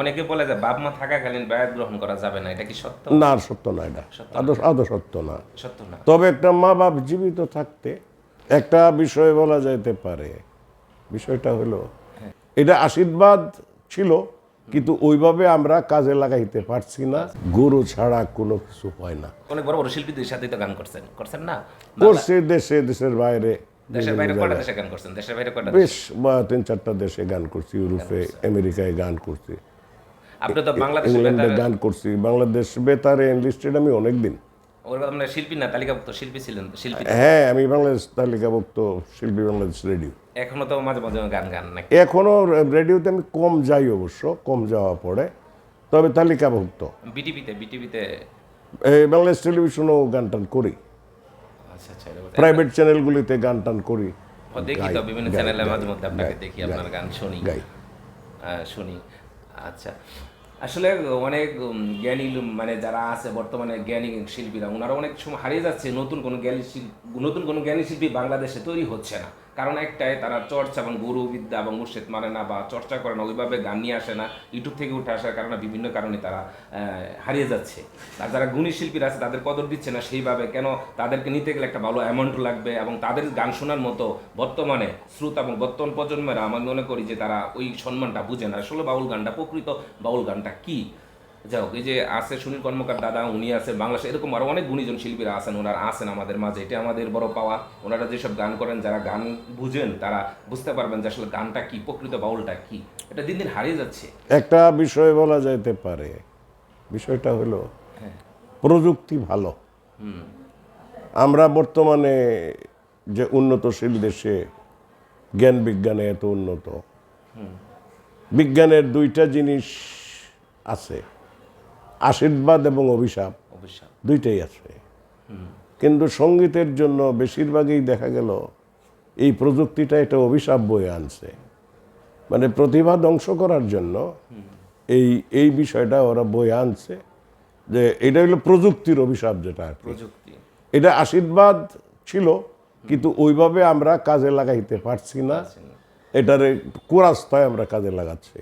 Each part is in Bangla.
অনেকে বলে যে বাপ মা থাকাকালীন বায়াত গ্রহণ করা যাবে না, এটা কি সত্য? না, সত্য না, এটা আদৌ সত্য না। সত্য না। তবে একটা মা বাপ জীবিত থাকতে একটা বিষয় বলা যাইতে পারে। বিষয়টা হলো এটা আশীর্বাদ ছিল, কিন্তু ওইভাবে আমরা কাজে লাগাইতে পারছি না। গুরু ছাড়া কোনো কিছু হয় না। অনেক বড় বড় শিল্পীদের সাথে তো গান করছেন করছেন না? করছে দেশে, দেশের বাইরে, দেশের বাইরে কয়টা দেশে গান করছেন? দেশের বাইরে কয়টা? বেশ 3-4টা দেশে গান করছি। ইউরোপে, আমেরিকায় গান করছি, আপনি তো বাংলাদেশের ইংল্যান্ডে গান করছি, বাংলাদেশ বেতারে এনলিস্টেড আমি অনেকদিন। ওর মানে শিল্পী না, তালিকাভুক্ত শিল্পী ছিলেন তো, শিল্পী। হ্যাঁ, আমি বাংলাদেশ তালিকাভুক্ত শিল্পী, বাংলাদেশ রেডিও। এখনো তো মাঝে মাঝে গান গান নাকি? এখনো রেডিওতে আমি কম যাই, অবশ্য কম যাওয়া পড়ে, তবে তালিকাভুক্ত। বিটিভিতে এই বাংলাদেশ টেলিভিশনও গান টান করি, আচ্ছা আচ্ছা। প্রাইভেট চ্যানেলগুলিতে গান টান করি, দেখি তো বিভিন্ন চ্যানেলে মাঝে মধ্যে আপনাকে দেখি, আপনার গান শুনি গাই। শুনি। আচ্ছা, আসলে অনেক জ্ঞানী মানে যারা আছে বর্তমানে জ্ঞানী শিল্পীরা, ওনারা অনেক সময় হারিয়ে যাচ্ছে। নতুন কোনো জ্ঞানী শিল্পী বাংলাদেশে তৈরি হচ্ছে না। কারণ একটাই, তারা চর্চা এবং গুরুবিদ্যা এবং মুর্শিদ মানে না, বা চর্চা করে না, ওইভাবে গান নিয়ে আসে না, ইউটিউব থেকে উঠে আসার কারণে বিভিন্ন কারণে তারা হারিয়ে যাচ্ছে। আর যারা গুণী শিল্পীরা আছে তাদের কদর দিচ্ছে না সেইভাবে। কেন? তাদেরকে নিতে গেলে একটা ভালো অ্যামাউন্ট লাগবে, এবং তাদের গান শোনার মতো বর্তমানে শ্রোতা এবং বর্তমান প্রজন্মেরা, আমি মনে করি যে তারা ওই সম্মানটা বুঝে না। আসলে বাউল গানটা, প্রকৃত বাউল গানটা কি? যাই হোক, এই যে আছে সুনীল কর্মকার দাদা, উনি আছে বাংলাদেশে, এরকম আরও অনেক গুণীজন শিল্পীরা আছেন, ওনারা আছেন আমাদের মাঝে। এটা আমাদের বড় পাওয়া। ওনারা যেসব গান করেন, যারা গান বুঝেন তারা বুঝতে পারবেন যে আসলে গানটা কি, প্রকৃত বাউলটা কি। এটা দিন দিন হারিয়ে যাচ্ছে। একটা বিষয় বলা যাইতে পারে, বিষয়টা হলো প্রযুক্তি ভালো। আমরা বর্তমানে যে উন্নতশীল দেশে, জ্ঞান বিজ্ঞানে এত উন্নত, বিজ্ঞানের দুইটা জিনিস আছে, আশীর্বাদ এবং অভিশাপ, দুইটাই আছে। কিন্তু সঙ্গীতের জন্য বেশিরভাগই দেখা গেল এই প্রযুক্তিটা এটা অভিশাপ বয়ে আনছে। মানে প্রতিভা ধ্বংস করার জন্য এই বিষয়টা ওরা বয়ে আনছে, যে এটা হলো প্রযুক্তির অভিশাপ। যেটা প্রযুক্তি, এটা আশীর্বাদ ছিল, কিন্তু ওইভাবে আমরা কাজে লাগাইতে পারছি না। এটার কুরাস্তায় আমরা কাজে লাগাচ্ছি,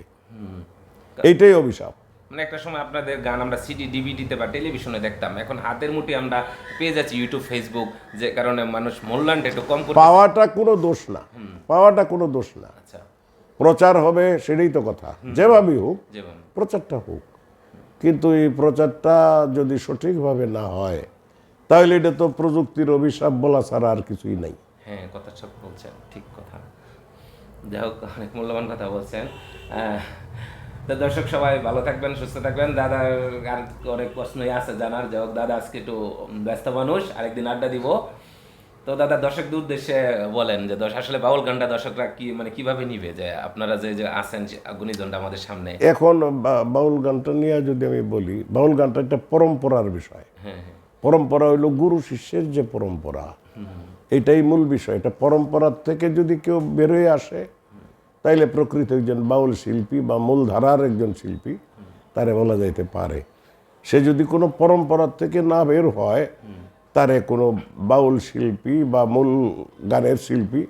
এইটাই অভিশাপ। মানে একটা সময় আপনাদের গান আমরা সিডি ডিভিডিতে বা টেলিভিশনে দেখতাম, এখন হাতের মুঠি আমরা পেয়ে যাচ্ছি ইউটিউব, ফেসবুক, যে কারণে মানুষ মূল্যায়নটা একটু কম করে। পাওয়াটা কোনো দোষ না, পাওয়াটা কোনো দোষ না। আচ্ছা, প্রচার হবে, সেটাই তো কথা। যেভাবেই হোক, প্রচারটা হোক, কিন্তু এই প্রচারটা যদি সঠিকভাবে না হয়, তাহলে এটা তো প্রযুক্তির অভিশাপ বলা ছাড়া আর কিছুই নাই। হ্যাঁ, কথা সব বলছেন, ঠিক কথা। যাই হোক, অনেক মূল্যবান কথা বলছেন। তো দর্শক সবাই ভালো থাকবেন, সুস্থ থাকবেন। দাদার আর অনেক প্রশ্নই আছে জানার। যাই হোক, দাদা আজকে একটু ব্যস্ত মানুষ, আরেকদিন আড্ডা দিব। তো দাদা, দর্শকদের উদ্দেশ্যে বলেন যে আসলে বাউল গানটা দর্শকরা কি মানে কিভাবে নিবে, যে আপনারা যে আছেন গুণীজনটা আমাদের সামনে। এখন বাউল গানটা নিয়ে যদি আমি বলি, বাউল গানটা একটা পরম্পরার বিষয়। পরম্পরা হইল গুরু শিষ্যের যে পরম্পরা, এটাই মূল বিষয়। এটা পরম্পরার থেকে যদি কেউ বেরোয় আসে, তাইলে প্রকৃত একজন বাউল শিল্পী বা মূলধারার একজন শিল্পী তারে বলা যাইতে পারে। সে যদি কোনো পরম্পরার থেকে না বের হয়, তারে কোনো বাউল শিল্পী বা মূল গানের শিল্পী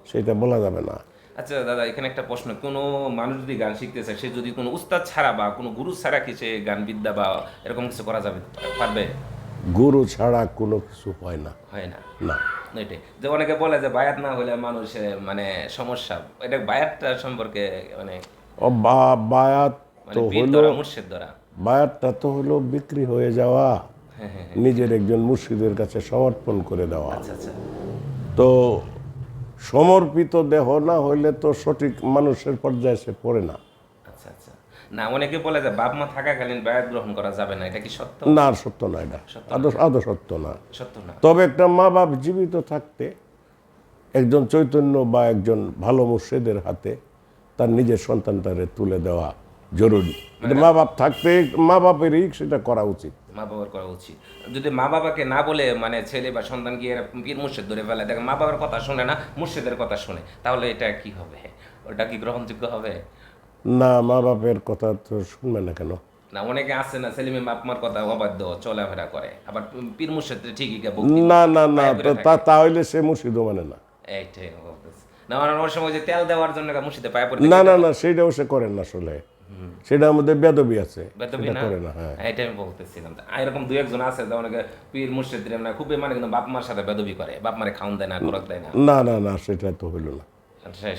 সেটা বলা যাবে না। আচ্ছা দাদা, এখানে একটা প্রশ্ন, কোনো মানুষ যদি গান শিখতে চায়, সে যদি কোনো উস্তাদ ছাড়া বা কোনো গুরু ছাড়া কি সে গান বিদ্যা বা এরকম কিছু করা যাবে, পারবে? গুরু ছাড়া কোনো কিছু হয় না, হয় না। না। এটাই যে অনেকে বলে যে বায়াত না হলে মানুষের মানে সমস্যা, এটা বায়াতটা সম্পর্কে মানে বায়াত তো হলো, মুর্শিদ ধরা। বায়াতটা তো হলো বিক্রি হয়ে যাওয়া, নিজের একজন মুর্শিদের কাছে সমর্পণ করে দেওয়া। আচ্ছা আচ্ছা। তো সমর্পিত দেহ না হইলে তো সঠিক মানুষের পর্যায়ে সে পড়ে না। আচ্ছা আচ্ছা। না, অনেকে বলে যে বাপ মা থাকাকালীন বায়াত গ্রহণ করা যাবে না, এটা কি সত্য? না, সত্য না, এটা আদৌ সত্য না। সত্য না। তবে একটা মা বাপ জীবিত থাকতে একজন চৈতন্য বা একজন ভালো মুর্শিদের হাতে তার নিজের সন্তানটারে তুলে দেওয়া জরুরি। মা বাপ থাকতে মা বাপেরই সেটা করা উচিত। মা বাবার করা উচিত। যদি মা বাবাকে না বলে মানে ছেলে বা সন্তান গিয়ে পীর মুর্শিদ ধরে ফেলে, দেখে মা বাবার কথা শোনে না, মুর্শিদের কথা শোনে, তাহলে এটা কি হবে? ওটা কি গ্রহণযোগ্য হবে? না, মা বাপের কথা তো শুনবে না কেন? না, অনেকে আছে না, ছেলে মেয়ে বাপ মার কথা অবাধ্য চলাফেরা করে, আবার পীর মুর্শিদ ঠিকই না না না, তাহলে সে মুর্শিদও মানে না। এইটাই বলতেছে। না, অনেক সময় যে তেল দেওয়ার জন্য মুর্শিদে পায়ে পড়ে। না না না, সেইটাও সে করেন না আসলে। সেটা আমাদের বেদবি আছে, বেদবি সেটা না? করে না। হ্যাঁ, এটা আমি বলতেছিলাম। এরকম দুই একজন আছে যে অনেকে পীর মুর্শিদ মানে খুবই মানে কিন্তু বাপ মার সাথে বেদবি করে, বাপ মারে খাওন দেয় না, খরচ দেয় না। না না না, সেটা তো হইল না।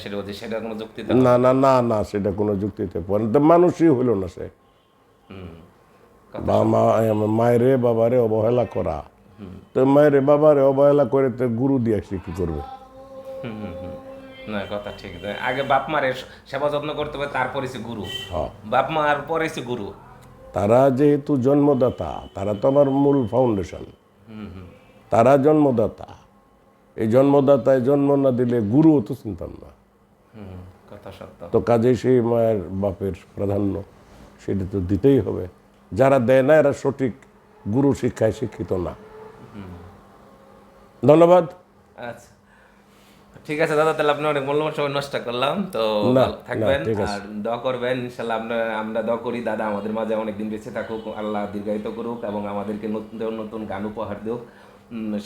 সেটা বলছি, সেটা কোনো যুক্তিতে না না না না, সেটা কোনো যুক্তিতে পড়ে না। তো মানুষই হইল না সে। মায়েরে বাবারে অবহেলা করা, তো মায়েরে বাবারে অবহেলা করে তো গুরু দিয়ে সে কি করবে? না, কথা ঠিক। আগে বাপ মারের সেবা যত্ন করতে হবে, তারপরে সে গুরু। হ্যাঁ, বাপ মার পরে সে গুরু। তারা যেহেতু জন্মদাতা, তারা তো আমার মূল ফাউন্ডেশন, তারা জন্মদাতা। এই জন্মদাতায় জন্ম না দিলে গুরুও তো চিনতাম না। কথা সত্য। তো কাজেই সেই মায়ের বাপের প্রাধান্য সেটা তো দিতেই হবে। যারা দেয় না এরা সঠিক গুরু শিক্ষায় শিক্ষিত না। ধন্যবাদ। আচ্ছা, ঠিক আছে দাদা, তাহলে আপনি অনেক মূল্যবান সময় নষ্ট করলাম। তো না, ভালো থাকবেন ঠিক আছে। আর দোয়া করবেন ইনশাল্লাহ। আমরা দোয়া করি দাদা আমাদের মাঝে অনেকদিন বেঁচে থাকুক, আল্লাহ দীর্ঘায়িত করুক এবং আমাদেরকে নতুন নতুন গান উপহার দিও।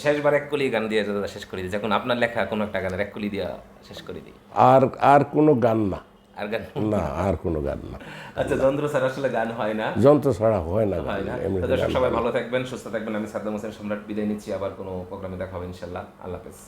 শেষবার এক কলি গান দিয়ে দাদা শেষ করে দিই, যখন আপনার লেখা কোনো একটা গানের এক কলি দিয়ে শেষ করে দিই। আর আর কোনো গান না। আর গান না, আর কোনো গান না। আচ্ছা, যন্ত্র ছাড়া আসলে গান হয় না। যন্ত্র ছাড়া হয় না গান, হয় না। এমনিতে তো দর্শক গান সবাই হয় না। ভালো থাকবেন, সুস্থ থাকবেন। আমি সাদ্দাম হোসেন সম্রাট বিদায় নিচ্ছি। আবার কোনো প্রোগ্রামে দেখা হবে ইনশাল্লাহ। আল্লাহ হাফেজ।